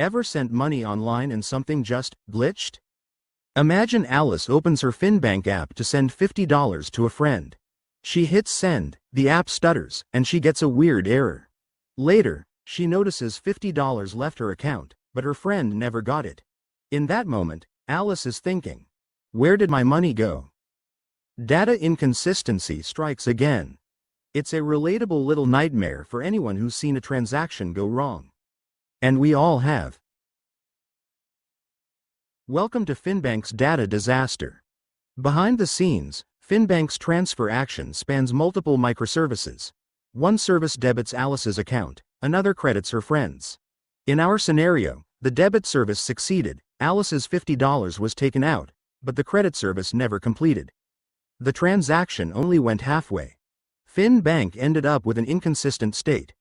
Ever sent money online and something just glitched? Imagine Alice opens her Finbank app to send $50 to a friend. She hits send, the app stutters, and she gets a weird error. Later, she notices $50 left her account, but her friend never got it. In that moment, Alice is thinking, where did my money go? Data inconsistency strikes again. It's a relatable little nightmare for anyone who's seen a transaction go wrong. And we all have. Welcome to Finbank's data disaster. Behind the scenes, Finbank's transfer action spans multiple microservices. One service debits Alice's account, another credits her friend's. In our scenario, the debit service succeeded, Alice's $50 was taken out, but the credit service never completed. The transaction only went halfway. Finbank ended up with an inconsistent state.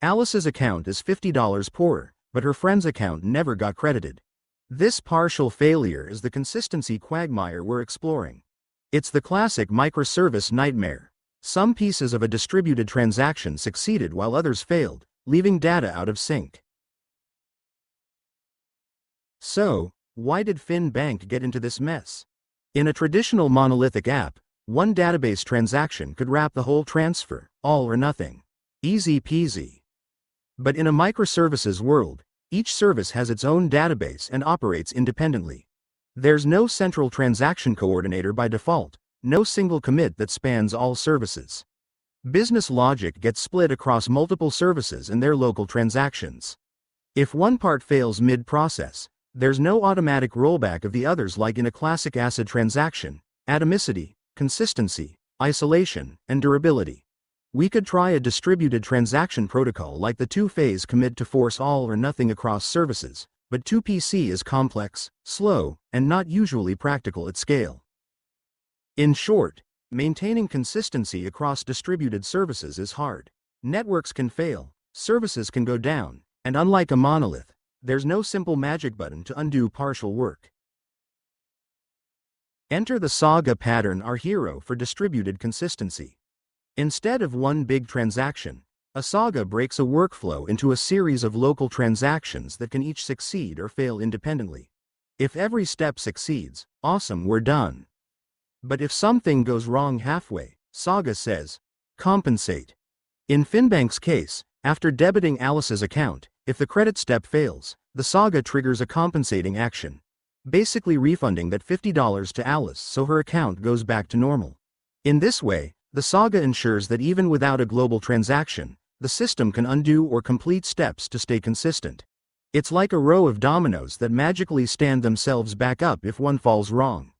Alice's account is $50 poorer, but her friend's account never got credited. This partial failure is the consistency quagmire we're exploring. It's the classic microservice nightmare. Some pieces of a distributed transaction succeeded while others failed, leaving data out of sync. So, why did Finbank get into this mess? In a traditional monolithic app, one database transaction could wrap the whole transfer, all or nothing. Easy peasy. But in a microservices world, each service has its own database and operates independently. There's no central transaction coordinator by default, no single commit that spans all services. Business logic gets split across multiple services and their local transactions. If one part fails mid-process, there's no automatic rollback of the others like in a classic ACID transaction: atomicity, consistency, isolation, and durability. We could try a distributed transaction protocol like the two-phase commit to force all or nothing across services, but 2PC is complex, slow, and not usually practical at scale. In short, maintaining consistency across distributed services is hard. Networks can fail, services can go down, and unlike a monolith, there's no simple magic button to undo partial work. Enter the Saga Pattern, our hero for distributed consistency. Instead of one big transaction, a saga breaks a workflow into a series of local transactions that can each succeed or fail independently. If every step succeeds, awesome, we're done. But if something goes wrong halfway, Saga says, compensate. In Finbank's case, after debiting Alice's account, if the credit step fails, the saga triggers a compensating action, basically refunding that $50 to Alice so her account goes back to normal. In this way, the saga ensures that even without a global transaction, the system can undo or complete steps to stay consistent. It's like a row of dominoes that magically stand themselves back up if one falls wrong.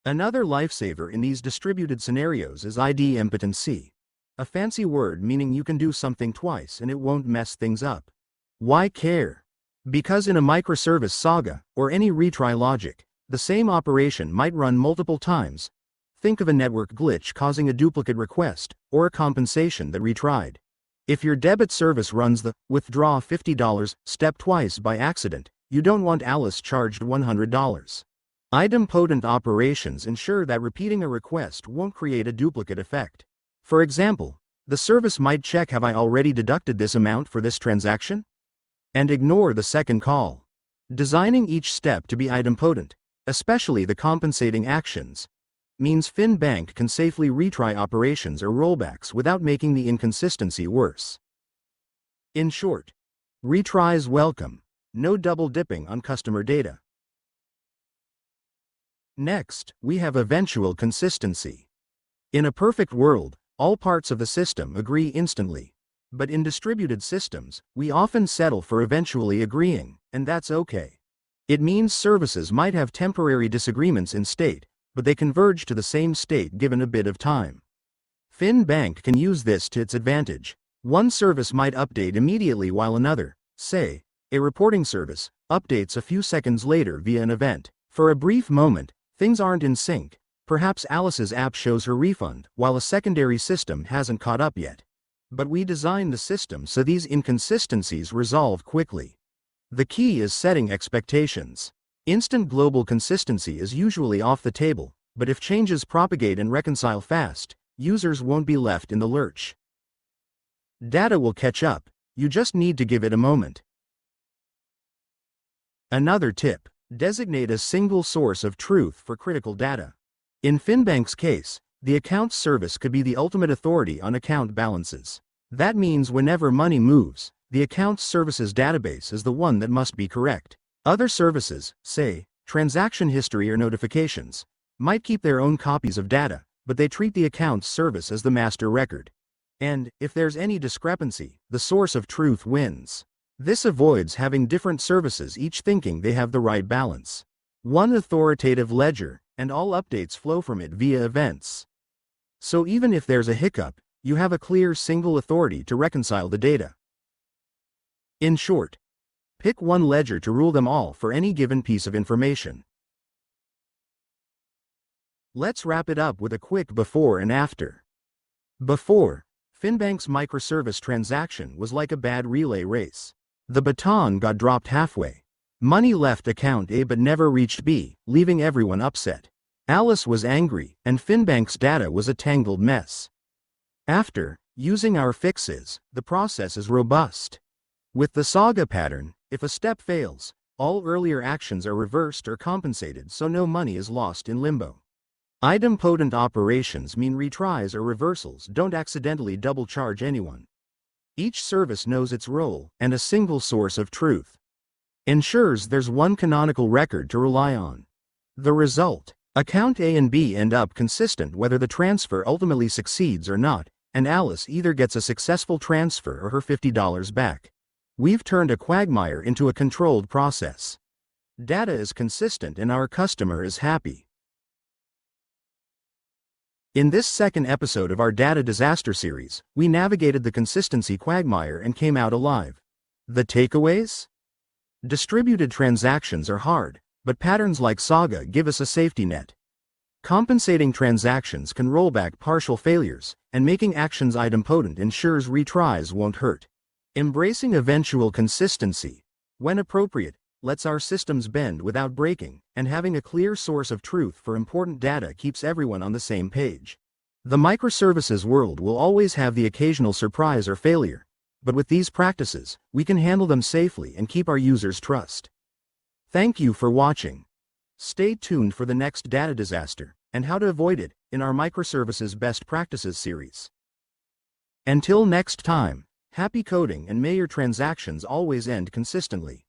Another lifesaver in these distributed scenarios is Idempotent, a fancy word meaning you can do something twice and it won't mess things up. Why care? Because in a microservice saga, or any retry logic, the same operation might run multiple times. Think of a network glitch causing a duplicate request, or a compensation that retried. If your debit service runs the withdraw $50 step twice by accident, you don't want Alice charged $100. Idempotent operations ensure that repeating a request won't create a duplicate effect. For example, the service might check, have I already deducted this amount for this transaction? And ignore the second call. Designing each step to be idempotent, especially the compensating actions, means Finbank can safely retry operations or rollbacks without making the inconsistency worse. In short, retries welcome, no double dipping on customer data. Next, we have eventual consistency. In a perfect world, all parts of the system agree instantly. But in distributed systems, we often settle for eventually agreeing, and that's okay. It means services might have temporary disagreements in state, but they converge to the same state given a bit of time. Finbank can use this to its advantage. One service might update immediately while another, say, a reporting service, updates a few seconds later via an event. For a brief moment, things aren't in sync. Perhaps Alice's app shows her refund, while a secondary system hasn't caught up yet. But we designed the system so these inconsistencies resolve quickly. The key is setting expectations. Instant global consistency is usually off the table, but if changes propagate and reconcile fast, users won't be left in the lurch. Data will catch up, You just need to give it a moment. Another tip: designate a single source of truth for critical data. In Finbank's case, the accounts service could be the ultimate authority on account balances. That means whenever money moves, the accounts services database is the one that must be correct. Other services, say, transaction history or notifications, might keep their own copies of data, but they treat the accounts service as the master record. And, if there's any discrepancy, the source of truth wins. This avoids having different services each thinking they have the right balance. One authoritative ledger, and all updates flow from it via events. So even if there's a hiccup, you have a clear single authority to reconcile the data. In short, pick one ledger to rule them all for any given piece of information. Let's wrap it up with a quick before and after. Before, Finbank's microservice transaction was like a bad relay race. The baton got dropped halfway. Money left account A but never reached B, leaving everyone upset. Alice was angry, and Finbank's data was a tangled mess. After, using our fixes, the process is robust. With the Saga pattern, if a step fails, all earlier actions are reversed or compensated so no money is lost in limbo. Idempotent operations mean retries or reversals don't accidentally double charge anyone. Each service knows its role, and a single source of truth ensures there's one canonical record to rely on. The result: account A and B end up consistent whether the transfer ultimately succeeds or not, and Alice either gets a successful transfer or her $50 back. We've turned a quagmire into a controlled process. Data is consistent and our customer is happy. In this second episode of our Data Disaster series, we navigated the consistency quagmire and came out alive. The takeaways? Distributed transactions are hard, but patterns like Saga give us a safety net. Compensating transactions can roll back partial failures, and making actions idempotent ensures retries won't hurt. Embracing eventual consistency, when appropriate, lets our systems bend without breaking, and having a clear source of truth for important data keeps everyone on the same page. The microservices world will always have the occasional surprise or failure, but with these practices, we can handle them safely and keep our users' trust. Thank you for watching. Stay tuned for the next data disaster, and how to avoid it, in our Microservices Best Practices series. Until next time, happy coding and may your transactions always end consistently.